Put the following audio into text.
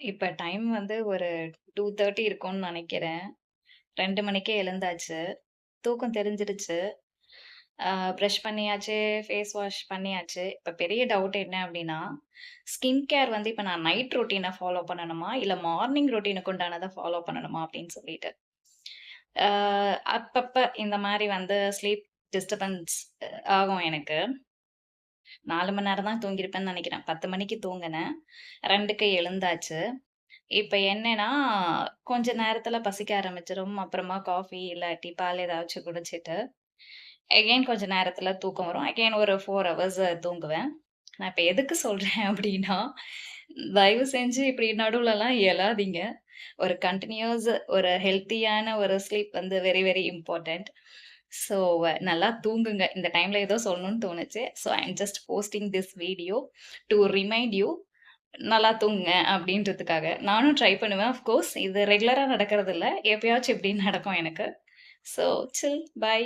இப்ப டைம் வந்து ஒரு 2:30 இருக்கும்னு நெனைக்கிறேன். 2 மணிக்கே எழுந்தாச்சு. தூக்கம் தெரிஞ்சிருச்சு. அ பிரஷ் பண்ணியாச்சு, ஃபேஸ் வாஷ் பண்ணியாச்சு. இப்ப பெரிய டவுட் என்ன அப்டின்னா, ஸ்கின் கேர் வந்து இப்ப நான் நைட் ரொட்டீன ஃபாலோ பண்ணணுமா? இல்ல மார்னிங் ரொட்டீனுக்கு உண்டானத ஃபாலோ பண்ணணுமா? அப்டின்னு சொல்லிட்டு. அ அப்பப்ப இந்த மாரி வந்து ஸ்லீப் டிஸ்டர்பன்ஸ் ஆகும் எனக்கு. 4 மணி நேரம் தான் தூங்கியிருப்பேன்னு நெனைக்கிறேன். 10 மணிக்கு தூங்குனேன். 2க்கு எழுந்தாச்சு. இப்ப என்னன்னா, கொஞ்ச நேரத்துல பசிக்க ஆரம்பிச்சுரும். அப்புறமா காஃபி இல்லாட்டி பால் ஏதாச்சும் குடிச்சிட்டு, எகைன் கொஞ்ச நேரத்துல தூக்கம் வரும். அகைன் ஒரு 4 ஹவர்ஸ் தூங்குவேன். நான் இப்ப எதுக்கு சொல்றேன் அப்டின்னா, தயவு செஞ்சு இப்டி நடுவுலலாம் எழாதீங்க. ஒரு கன்டினியூஸ் ஒரு ஹெல்த்தியான ஒரு ஸ்லீப் வந்து வெரி, வெரி இம்பார்ட்டன்ட். ஸோ நல்லா தூங்குங்க. இந்த டைம்ல ஏதோ சொல்லணும்னு தோணுச்சு. So I am just posting this video to remind you நல்லா தூங்குங்க அப்டின்றதுக்காக. நானும் ட்ரை பண்ணுவேன். ஆஃப் கோர்ஸ் இது ரெகுலரா நடக்கறதில்ல. எப்பயாச்சும் இப்டி நடக்கும் எனக்கு. So chill. பை.